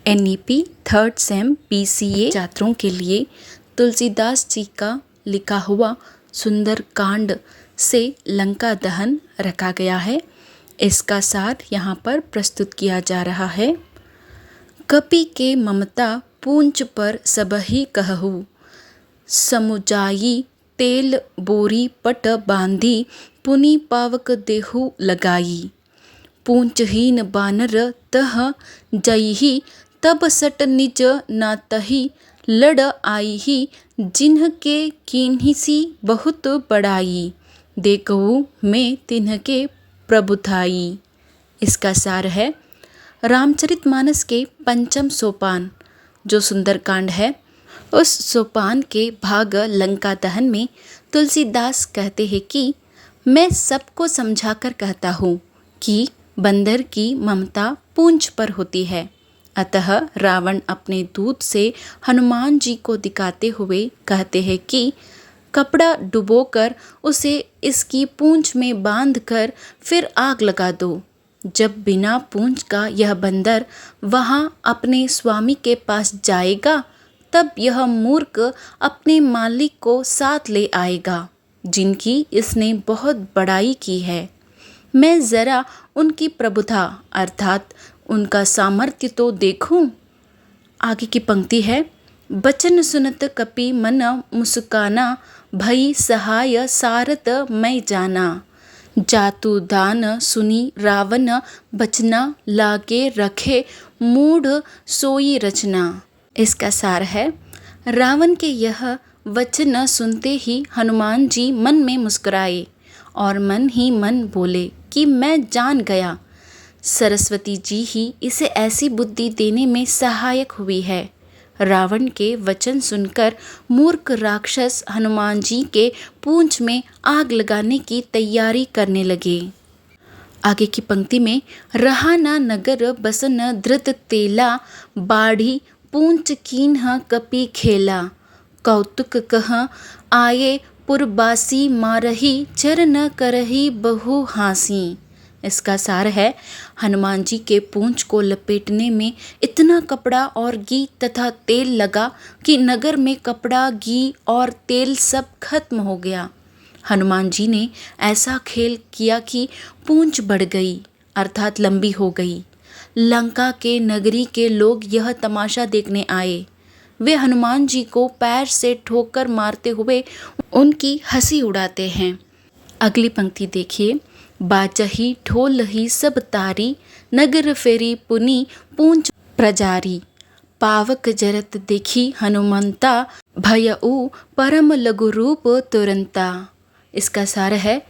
NEP third same PCA छात्रों के लिए तुलसीदास जी का लिखा हुआ सुंदर कांड से लंका दहन रखा गया है। इसका सार यहाँ पर प्रस्तुत किया जा रहा है। कपि के ममता पूंछ पर सबहि कहू, समुजाई तेल बोरी पट बांधी, पुनि पावक देहु लगाई। पूंछहीन बानर तह जयहि, तब सट निज नातहि, लड़ आईहि, जिन्ह के कीन्हिसी बहुत बड़ाई, देखऊ मैं तिन्ह के प्रभुताई। इसका सार है, रामचरितमानस के पंचम सोपान जो सुंदरकांड है, उस सोपान के भाग लंका दहन में तुलसीदास कहते हैं कि मैं सबको समझाकर कहता हूँ कि बंदर की ममता पूंछ पर होती है। अतः रावण अपने दूत से हनुमान जी को दिखाते हुए कहते हैं कि कपड़ा डुबोकर उसे इसकी पूंछ में बांधकर फिर आग लगा दो। जब बिना पूंछ का यह बंदर वहां अपने स्वामी के पास जाएगा, तब यह मूर्ख अपने मालिक को साथ ले आएगा, जिनकी इसने बहुत बड़ाई की है। मैं जरा उनकी प्रभुता अर्थात उनका सामर्थ्य तो देखूं। आगे की पंक्ति है, बचन सुनत कपि मन मुस्काना, भई सहाय सारत मैं जाना। जातु दान सुनी रावण बचना, लागे रखे मूढ़ सोई रचना। इसका सार है, रावण के यह वचन सुनते ही हनुमान जी मन में मुस्कुराए और मन ही मन बोले कि मैं जान गया, सरस्वती जी ही इसे ऐसी बुद्धि देने में सहायक हुई है। रावण के वचन सुनकर मूर्ख राक्षस हनुमान जी के पूंछ में आग लगाने की तैयारी करने लगे। आगे की पंक्ति में, रहा ना नगर बसन धृत तेला, बाढ़ी पूंछ कीन्ह कपि खेला। कौतुक कह आये पुरबासी, मारही चर न करही बहु हासी। इसका सार है, हनुमान जी के पूंछ को लपेटने में इतना कपड़ा और घी तथा तेल लगा कि नगर में कपड़ा, घी और तेल सब खत्म हो गया। हनुमान जी ने ऐसा खेल किया कि पूंछ बढ़ गई अर्थात लंबी हो गई। लंका के नगरी के लोग यह तमाशा देखने आए। वे हनुमान जी को पैर से ठोकर मारते हुए उनकी हंसी उड़ाते हैं। अगली पंक्ति देखिए, बाजही ढोलही सब तारी, नगर फेरी पुनि पूंछ प्रजारी। पावक जरत देखी हनुमंता, भयउ परम लघु रूप तुरंता। इसका सार है,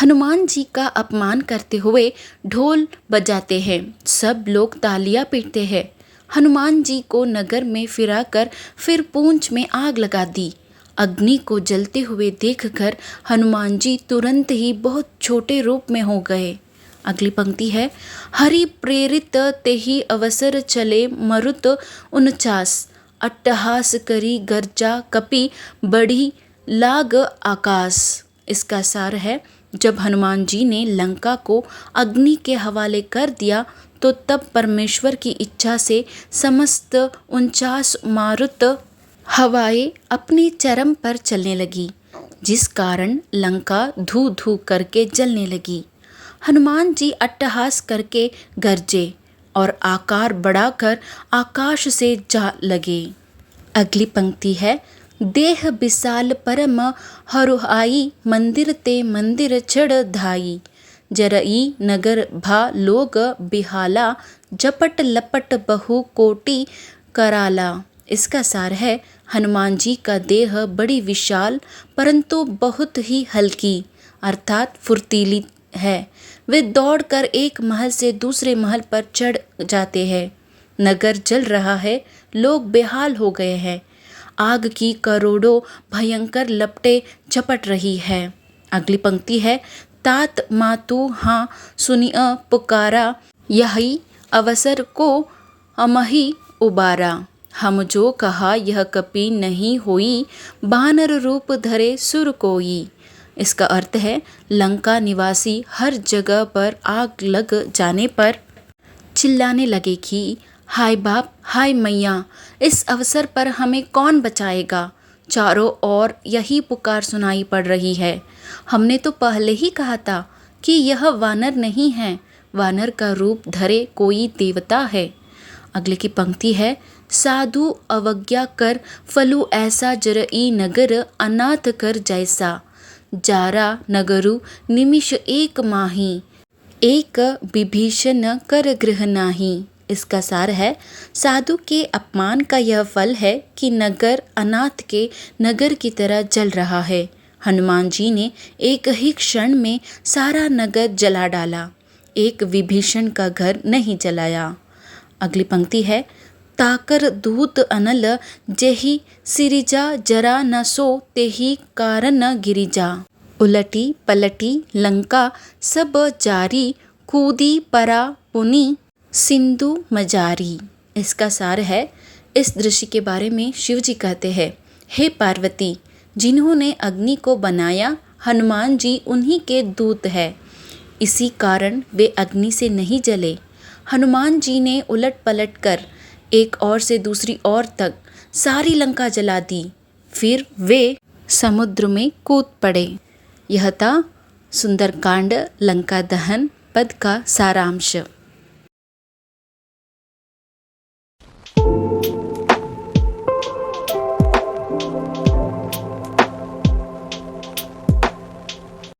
हनुमान जी का अपमान करते हुए ढोल बजाते हैं, सब लोग तालियां पीटते हैं। हनुमान जी को नगर में फिराकर फिर पूंछ में आग लगा दी। अग्नि को जलते हुए देखकर हनुमान जी तुरंत ही बहुत छोटे रूप में हो गए। अगली पंक्ति है, हरि प्रेरित तेहि अवसर चले, मरुत 49 अट्टहास करी गर्जा, कपि बढ़ी लाग आकाश। इसका सार है, जब हनुमान जी ने लंका को अग्नि के हवाले कर दिया तो तब परमेश्वर की इच्छा से समस्त 49 मारुत हवाएं अपने चरम पर चलने लगी, जिस कारण लंका धू धू करके जलने लगी। हनुमान जी अट्टहास करके गरजे और आकार बढ़ाकर आकाश से जा लगे। अगली पंक्ति है, देह विशाल परम हरुहाई, मंदिर ते मंदिर चढ़ धाई। जरई नगर भा लोग बिहाला, जपट लपट बहु कोटि कराला। इसका सार है, हनुमान जी का देह बड़ी विशाल परंतु बहुत ही हल्की अर्थात फुर्तीली है। वे दौड़कर एक महल से दूसरे महल पर चढ़ जाते हैं। नगर जल रहा है, लोग बेहाल हो गए हैं। आग की करोड़ों भयंकर लपटें झपट रही है। अगली पंक्ति है, तात मातु हाँ सुनिअ पुकारा, यही अवसर को अमहि उबारा। हम जो कहा यह कपि नहीं होई, बानर रूप धरे सुर कोई। इसका अर्थ है, लंका निवासी हर जगह पर आग लग जाने पर चिल्लाने लगे कि हाय बाप, हाय मैया, इस अवसर पर हमें कौन बचाएगा। चारों ओर यही पुकार सुनाई पड़ रही है। हमने तो पहले ही कहा था कि यह वानर नहीं है, वानर का रूप धरे कोई देवता है। अगले की पंक्ति है, साधु अवज्ञा कर फलु ऐसा जरई नगर अनाथ कर जैसा, जारा नगरु निमिष एक माही, एक विभीषण कर गृह नाही। इसका सार है, साधु के अपमान का यह फल है कि नगर अनाथ के नगर की तरह जल रहा है। हनुमान जी ने एक ही क्षण में सारा नगर जला डाला, एक विभीषण का घर नहीं जलाया। अगली पंक्ति है, ताकर दूत अनल जेहि सिरिजा जरा न सो तेहि कारण गिरिजा, उलटी पलटी लंका सब जारी, कूदी परा पुनि सिंधु मजारी। इसका सार है, इस दृश्य के बारे में शिव जी कहते हैं, हे पार्वती, जिन्होंने अग्नि को बनाया हनुमान जी उन्हीं के दूत है, इसी कारण वे अग्नि से नहीं जले। हनुमान जी ने उलट पलट कर एक ओर से दूसरी ओर तक सारी लंका जला दी, फिर वे समुद्र में कूद पड़े। यह था सुंदरकांड लंका दहन पद का सारांश।